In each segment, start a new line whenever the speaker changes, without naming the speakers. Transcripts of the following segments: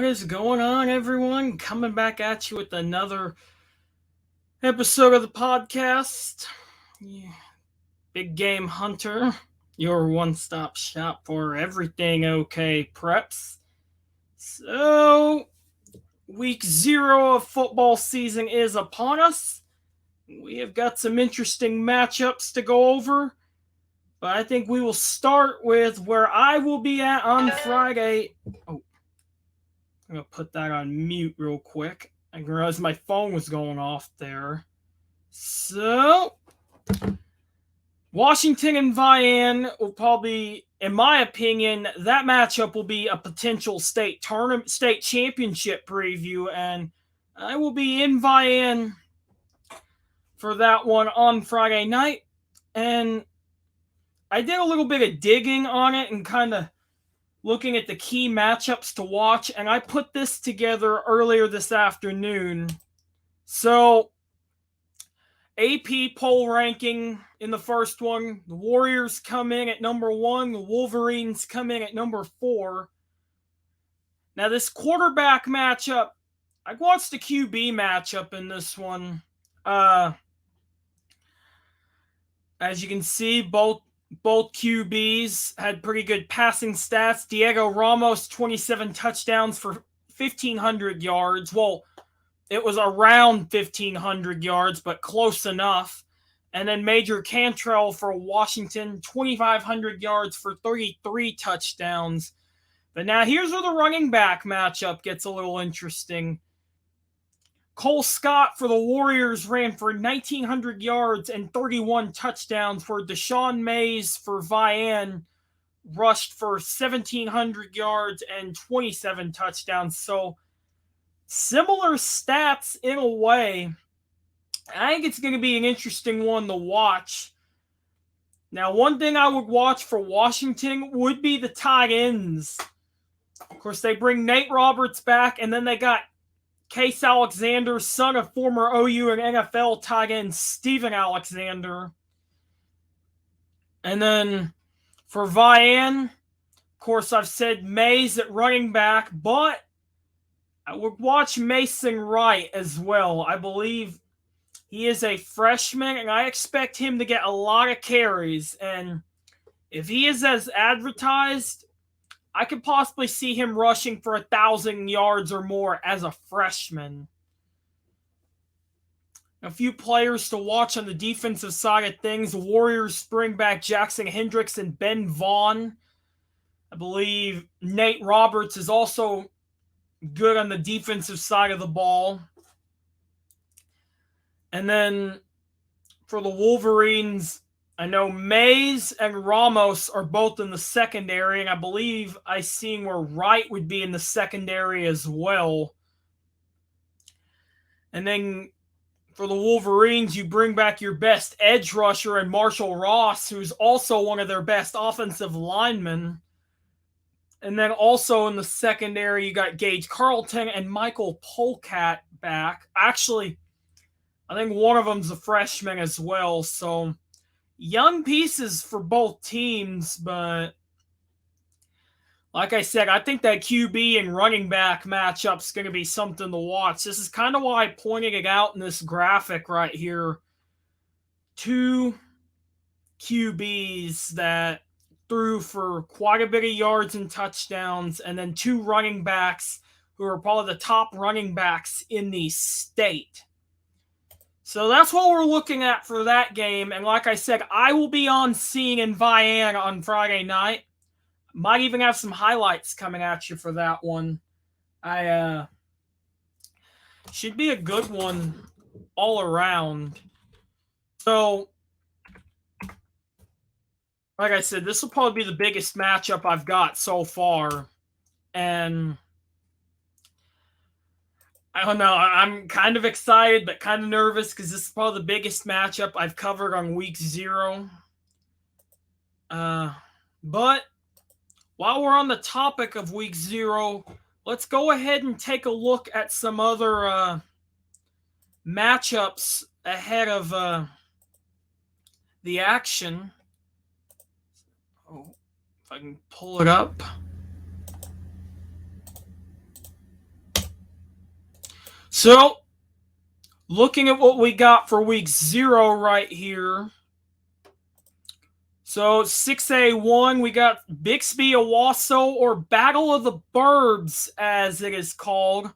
is going on, everyone? Coming back at you with another episode of the podcast. Yeah. Big Game Hunter, your one-stop shop for everything OKPreps. So, week 0 of football season is upon us. We have got some interesting matchups to go over, but I think we will start with where I will be at on Friday. Oh, I'm going to put that on mute real quick. I realized my phone was going off there. So, Washington and Vian will probably, in my opinion, that matchup will be a potential state championship preview, and I will be in Vian for that one on Friday night. And I did a little bit of digging on it and kind of looking at the key matchups to watch, and I put this together earlier this afternoon. So, AP poll ranking in the first one, the Warriors come in at number 1, the Wolverines come in at number 4. Now, this quarterback matchup, I watched the QB matchup in this one. As you can see, both QBs had pretty good passing stats. Diego Ramos, 27 touchdowns for 1,500 yards. Well, it was around 1,500 yards, but close enough. And then Major Cantrell for Washington, 2,500 yards for 33 touchdowns. But now here's where the running back matchup gets a little interesting. Cole Scott for the Warriors ran for 1,900 yards and 31 touchdowns, where Deshaun Mays for Vian rushed for 1,700 yards and 27 touchdowns. So, similar stats in a way. I think it's going to be an interesting one to watch. Now, one thing I would watch for Washington would be the tight ends. Of course, they bring Nate Roberts back, and then they got Case Alexander, son of former OU and NFL tight end Steven Alexander. And then for Vian, of course, I've said Mays at running back, but I would watch Mason Wright as well. I believe he is a freshman, and I expect him to get a lot of carries. And if he is as advertised, I could possibly see him rushing for 1,000 yards or more as a freshman. A few players to watch on the defensive side of things. The Warriors bring back Jackson Hendricks and Ben Vaughn. I believe Nate Roberts is also good on the defensive side of the ball. And then for the Wolverines, I know Mays and Ramos are both in the secondary, and I believe I seen where Wright would be in the secondary as well. And then for the Wolverines, you bring back your best edge rusher and Marshall Ross, who's also one of their best offensive linemen. And then also in the secondary, you got Gage Carlton and Michael Polkat back. Actually, I think one of them's a freshman as well. So, young pieces for both teams. But like I said, I think that QB and running back matchup's going to be something to watch. This is kind of why I pointed it out in this graphic right here. 2 QBs that threw for quite a bit of yards and touchdowns, and then 2 running backs who are probably the top running backs in the state. So that's what we're looking at for that game. And like I said, I will be on scene in Vian on Friday night. Might even have some highlights coming at you for that one. Should be a good one all around. So, like I said, this will probably be the biggest matchup I've got so far. And I don't know, I'm kind of excited, but kind of nervous because this is probably the biggest matchup I've covered on week 0. But while we're on the topic of week 0, let's go ahead and take a look at some other matchups ahead of the action. Oh, if I can pull it up. So, looking at what we got for week 0 right here. So 6A1, we got Bixby Owasso, or Battle of the Burbs, as it is called.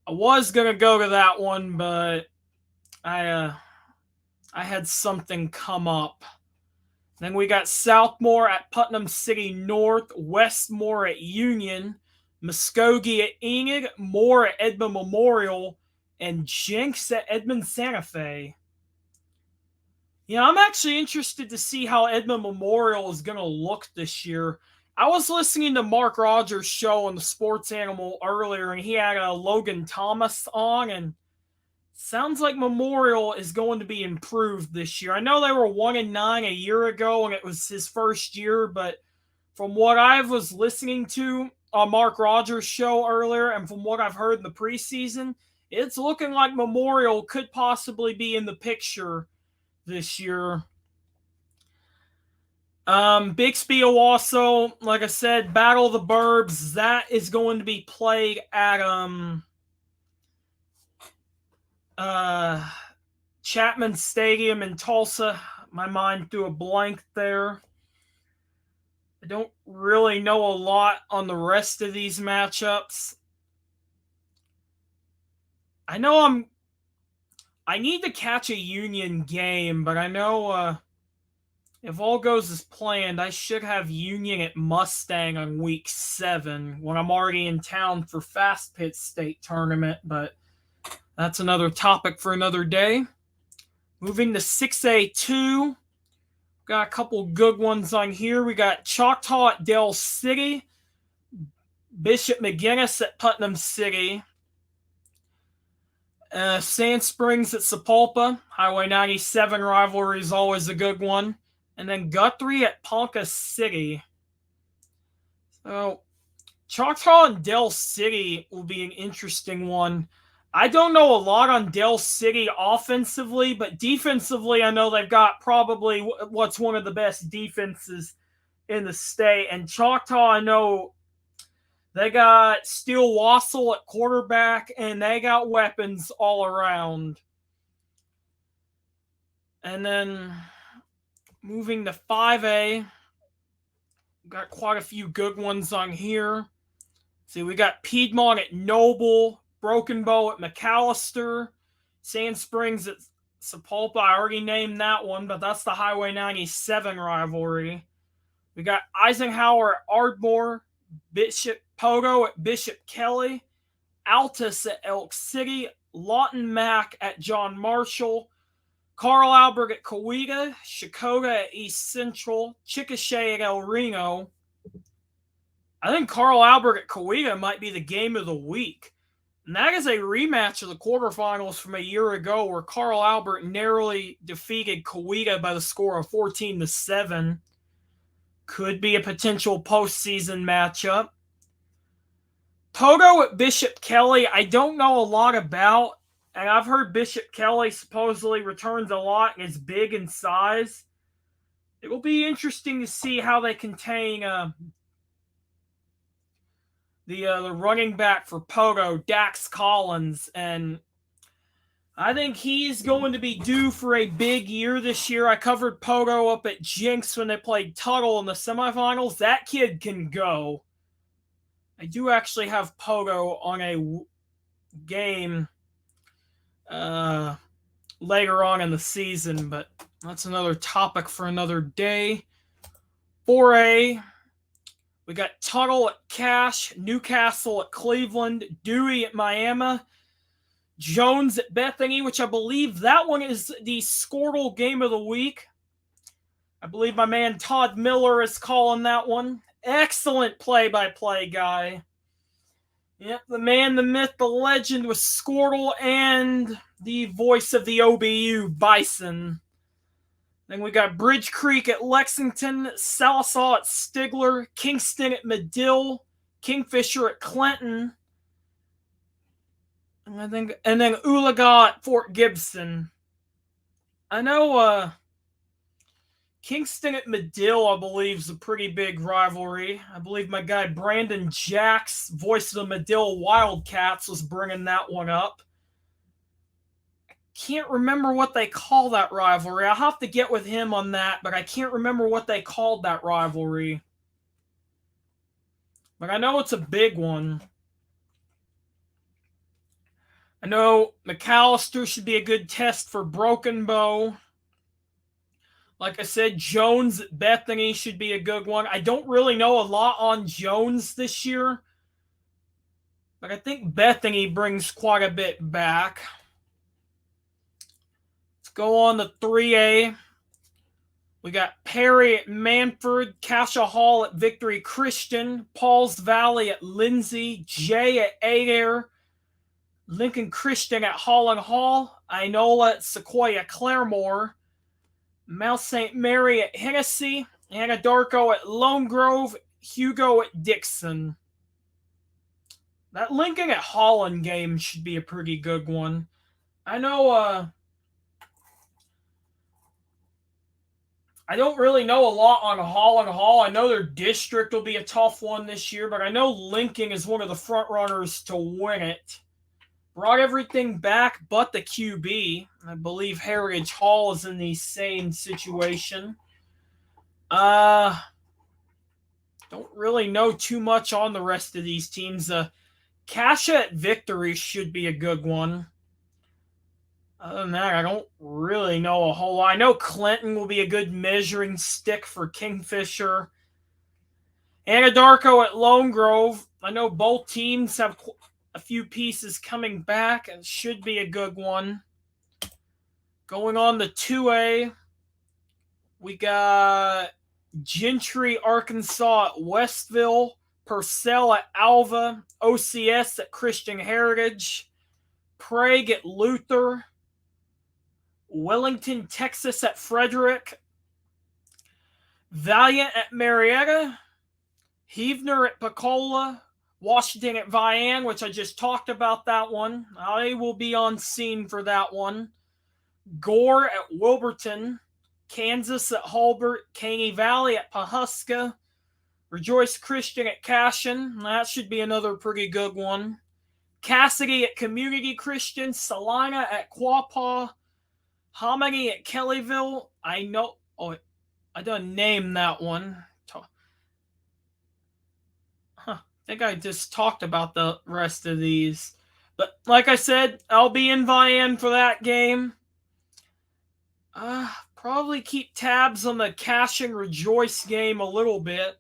I was gonna go to that one, but I had something come up. Then we got Southmore at Putnam City North, Westmore at Union, Muskogee at Enid, Moore at Edmond Memorial, and Jenks at Edmond Santa Fe. Yeah, I'm actually interested to see how Edmond Memorial is going to look this year. I was listening to Mark Rogers' show on the Sports Animal earlier, and he had Logan Thomas on, and sounds like Memorial is going to be improved this year. I know they were 1-9 a year ago, and it was his first year, but from what I was listening to on Mark Rogers' show earlier, and from what I've heard in the preseason, it's looking like Memorial could possibly be in the picture this year. Bixby Owasso, like I said, Battle of the Burbs, that is going to be played at Chapman Stadium in Tulsa. My mind threw a blank there. I don't really know a lot on the rest of these matchups. I know I need to catch a Union game, but I know if all goes as planned, I should have Union at Mustang on week 7 when I'm already in town for Fast Pit State Tournament, but that's another topic for another day. Moving to 6A2, got a couple good ones on here. We got Choctaw at Dell City, Bishop McGinnis at Putnam City, Sand Springs at Sapulpa. Highway 97 rivalry is always a good one. And then Guthrie at Ponca City. So, Choctaw and Dell City will be an interesting one. I don't know a lot on Dell City offensively, but defensively, I know they've got probably what's one of the best defenses in the state. And Choctaw, I know they got Steele Wassel at quarterback, and they got weapons all around. And then moving to 5A, got quite a few good ones on here. See, we got Piedmont at Noble, Broken Bow at McAllister, Sand Springs at Sapulpa. I already named that one, but that's the Highway 97 rivalry. We got Eisenhower at Ardmore, Bishop Pogo at Bishop Kelly, Altus at Elk City, Lawton Mac at John Marshall, Carl Albert at Coweta, Shakota at East Central, Chickasha at El Reno. I think Carl Albert at Coweta might be the game of the week. And that is a rematch of the quarterfinals from a year ago where Carl Albert narrowly defeated Coweta by the score of 14-7. Could be a potential postseason matchup. Pogo at Bishop Kelly, I don't know a lot about. And I've heard Bishop Kelly supposedly returns a lot and is big in size. It will be interesting to see how they contain the running back for Pogo, Dax Collins. And I think he's going to be due for a big year this year. I covered Pogo up at Jinx when they played Tuttle in the semifinals. That kid can go. I do actually have Pogo on a game later on in the season, but that's another topic for another day. 4A, we got Tuttle at Cache, Newcastle at Cleveland, Dewey at Miami, Jones at Bethany, which I believe that one is the Squirtle game of the week. I believe my man Todd Miller is calling that one. Excellent play-by-play guy. Yep, the man, the myth, the legend was Squirtle and the voice of the OBU, Bison. Then we got Bridge Creek at Lexington, Salisaw at Stigler, Kingston at Medill, Kingfisher at Clinton, and then Oologah at Fort Gibson. I know Kingston at Medill, I believe, is a pretty big rivalry. I believe my guy Brandon Jacks, voice of the Medill Wildcats, was bringing that one up. can't remember what they call that rivalry. I'll have to get with him on that, but I can't remember what they called that rivalry. But I know it's a big one. I know McAllister should be a good test for Broken Bow. Like I said, Jones at Bethany should be a good one. I don't really know a lot on Jones this year, but I think Bethany brings quite a bit back. Let's go on to 3A. We got Perry at Manford, Cassia Hall at Victory Christian, Pauls Valley at Lindsay, Jay at Adair, Lincoln Christian at Holland Hall, Inola at Sequoia Claremore, Mount St. Mary at Hennessy, Anadarko at Lone Grove, Hugo at Dixon. That Lincoln at Holland game should be a pretty good one. I know I don't really know a lot on Holland Hall. I know their district will be a tough one this year, but I know Lincoln is one of the front runners to win it. Brought everything back but the QB. I believe Heritage Hall is in the same situation. Don't really know too much on the rest of these teams. Cassia at Victory should be a good one. Other than that, I don't really know a whole lot. I know Clinton will be a good measuring stick for Kingfisher. Anadarko at Lone Grove. I know both teams have a few pieces coming back and should be a good one. Going on to 2A, we got Gentry, Arkansas at Westville, Purcell at Alva, OCS at Christian Heritage, Prague at Luther, Wellington, Texas at Frederick, Valiant at Marietta, Heavener at Pecola, Washington at Vian, which I just talked about that one. I will be on scene for that one. Gore at Wilburton, Kansas at Hulbert, Caney Valley at Pahuska, Rejoice Christian at Cashion. That should be another pretty good one. Cassidy at Community Christian, Salina at Quapaw, Hominy at Kellyville. I know. Oh, I done named that one. I think I just talked about the rest of these. But like I said, I'll be in Vian for that game. Probably keep tabs on the Cash and Rejoice game a little bit.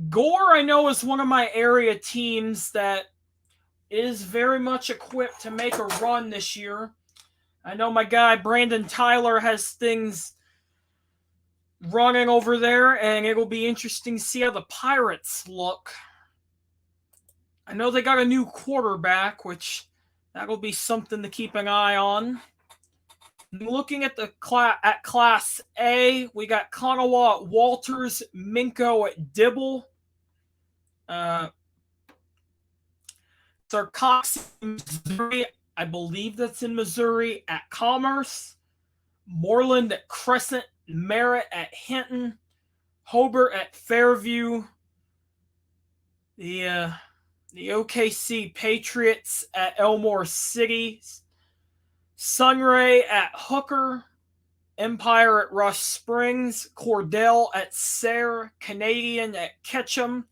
Gore, I know, is one of my area teams that is very much equipped to make a run this year. I know my guy Brandon Tyler has things running over there, and it'll be interesting to see how the Pirates look. I know they got a new quarterback, which that'll be something to keep an eye on. Looking at the Class A, we got Kanawha at Walters, Minko at Dibble, Sarcox in Missouri, I believe that's in Missouri, at Commerce, Moreland at Crescent, Merritt at Hinton, Hobart at Fairview, the OKC Patriots at Elmore City, Sunray at Hooker, Empire at Rush Springs, Cordell at Sayre, Canadian at Ketchum,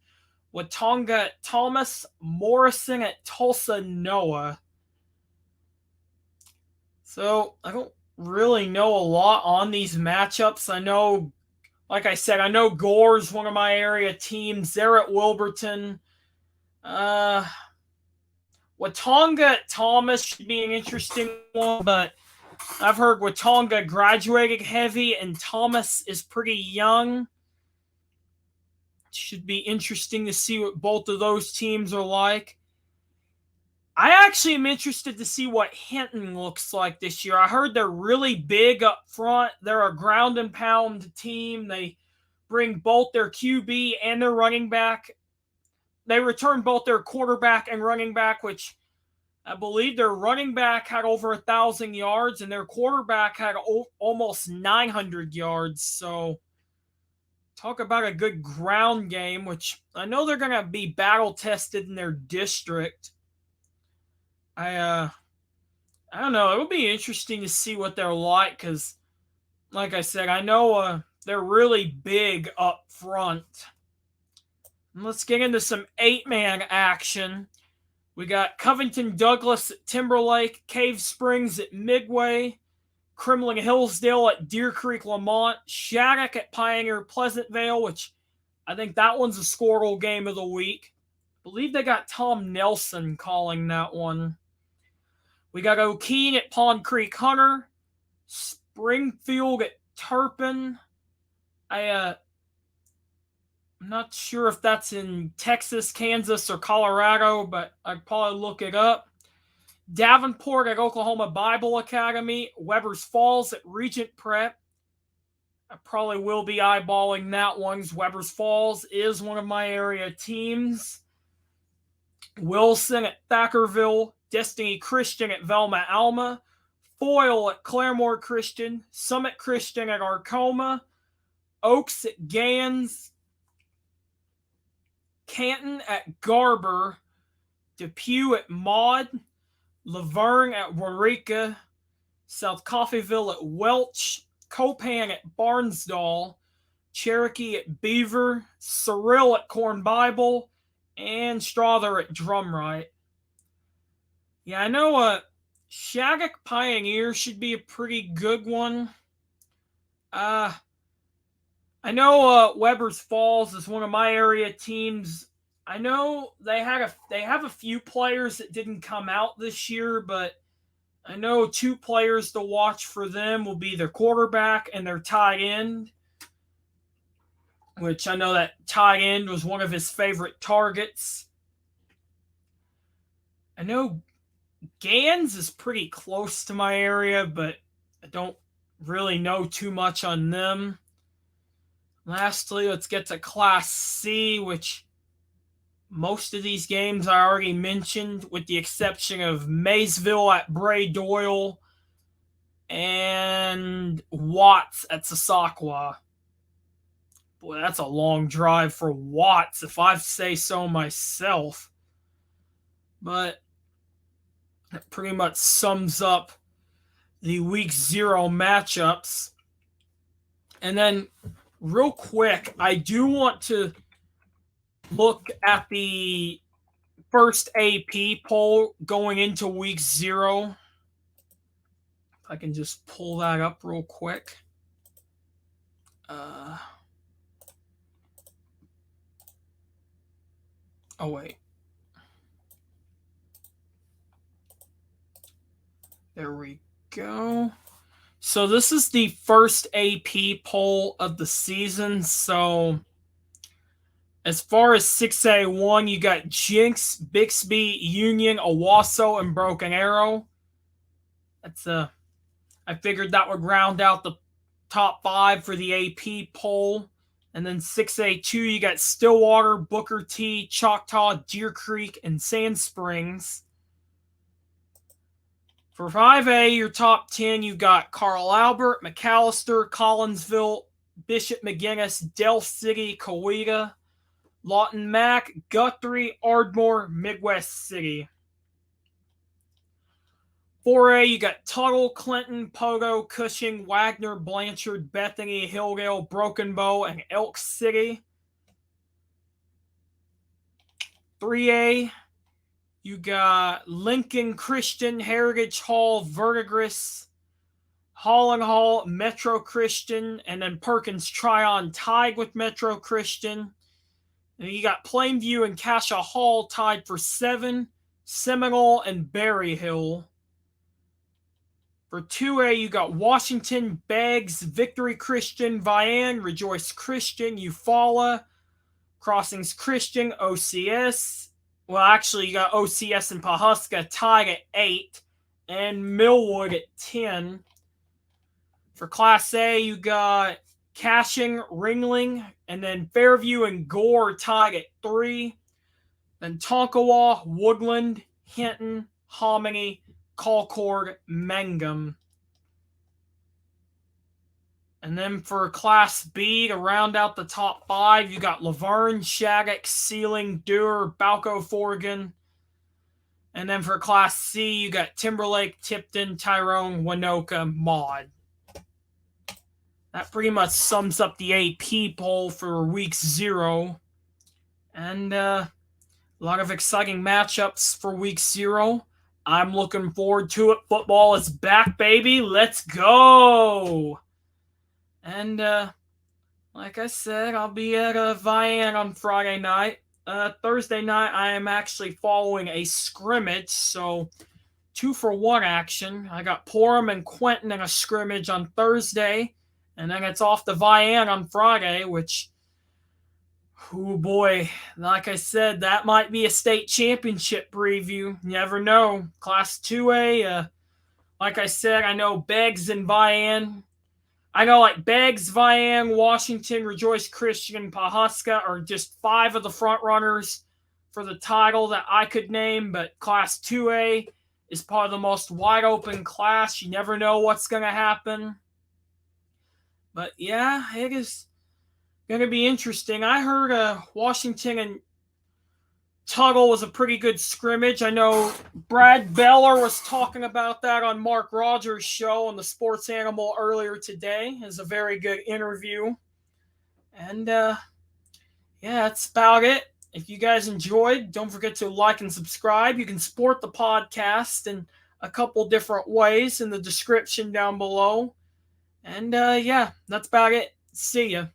Watonga at Thomas, Morrison at Tulsa Noah. So I don't really know a lot on these matchups. I know, like I said, I know Gore's one of my area teams. They're at Wilburton. Watonga at Thomas should be an interesting one, but I've heard Watonga graduated heavy and Thomas is pretty young. Should be interesting to see what both of those teams are like. I actually am interested to see what Hinton looks like this year. I heard they're really big up front. They're a ground and pound team. They bring both their QB and their running back. They return both their quarterback and running back, which I believe their running back had over 1,000 yards and their quarterback had almost 900 yards. So talk about a good ground game, which I know they're going to be battle tested in their district. I I don't know. It'll be interesting to see what they're like because, like I said, I know they're really big up front. And let's get into some 8-man action. We got Covington Douglas at Timberlake, Cave Springs at Midway, Kremling Hillsdale at Deer Creek Lamont, Shattuck at Pioneer Pleasantvale, which I think that one's a scorable game of the week. I believe they got Tom Nelson calling that one. We got O'Keene at Pond Creek Hunter, Springfield at Turpin. I'm not sure if that's in Texas, Kansas, or Colorado, but I'd probably look it up. Davenport at Oklahoma Bible Academy, Weber's Falls at Regent Prep. I probably will be eyeballing that one. Weber's Falls is one of my area teams. Wilson at Thackerville, Destiny Christian at Velma Alma, Foyle at Claremore Christian, Summit Christian at Arcoma, Oaks at Gans, Canton at Garber, Depew at Maud, Laverne at Waurika, South Coffeyville at Welch, Copan at Barnsdall, Cherokee at Beaver, Cyril at Corn Bible, and Strother at Drumright. Yeah, I know Shattuck Pioneer should be a pretty good one. I know Weber's Falls is one of my area teams. I know they have a few players that didn't come out this year, but I know 2 players to watch for them will be their quarterback and their tight end, which I know that tight end was one of his favorite targets. I know Gans is pretty close to my area, but I don't really know too much on them. Lastly, let's get to Class C, which most of these games I already mentioned, with the exception of Maysville at Bray Doyle and Watts at Sasakwa. Boy, that's a long drive for Watts, if I say so myself. But that pretty much sums up the Week 0 matchups. And then, real quick, I do want to look at the first AP poll going into Week 0. If I can just pull that up real quick. Oh, wait. There we go. So this is the first AP poll of the season. So as far as 6A1, you got Jinx, Bixby, Union, Owasso, and Broken Arrow. I figured that would round out the top 5 for the AP poll. And then 6A2, you got Stillwater, Booker T, Choctaw, Deer Creek, and Sand Springs. For 5A, your top 10, you got Carl Albert, McAllister, Collinsville, Bishop McGuinness, Del City, Coweta, Lawton Mac, Guthrie, Ardmore, Midwest City. 4A, you got Tuttle, Clinton, Pogo, Cushing, Wagner, Blanchard, Bethany, Hilldale, Broken Bow, and Elk City. 3A, you got Lincoln Christian, Heritage Hall, Verdigris, Holland Hall, Metro Christian, and then Perkins Tryon tied with Metro Christian. And you got Plainview and Cassia Hall tied for 7, Seminole and Berryhill. For 2A, you got Washington, Beggs, Victory Christian, Vian, Rejoice Christian, Eufaula, Crossings Christian, OCS. Well, actually, you got OCS and Pawhuska tied at 8, and Millwood at 10. For Class A, you got Cashing, Ringling, and then Fairview and Gore tied at 3. Then Tonkawa, Woodland, Hinton, Hominy, Colcord, Mangum. And then for Class B, to round out the top 5, you got Laverne, Shattuck, Sealing, Dewar, Balco, Forgan. And then for Class C, you got Timberlake, Tipton, Tyrone, Winoka, Maud. That pretty much sums up the AP poll for week 0. And a lot of exciting matchups for week 0. I'm looking forward to it. Football is back, baby. Let's go. And like I said, I'll be at Vian on Friday night. Thursday night, I am actually following a scrimmage, so 2-for-1 action. I got Porham and Quentin in a scrimmage on Thursday, and then it's off to Vian on Friday, which, oh boy, like I said, that might be a state championship preview. You never know. Class 2A, like I said, I know Beggs and Vian. I know like Beggs, Vian, Washington, Rejoice Christian, Pawhuska are just 5 of the front runners for the title that I could name, but Class 2A is probably the most wide open class. You never know what's going to happen. But yeah, it is going to be interesting. I heard Washington and Tuttle was a pretty good scrimmage. I know Brad Beller was talking about that on Mark Rogers' show on the Sports Animal earlier today. It's a very good interview. And yeah, that's about it. If you guys enjoyed, don't forget to like and subscribe. You can support the podcast in a couple different ways in the description down below. And yeah, that's about it. See ya.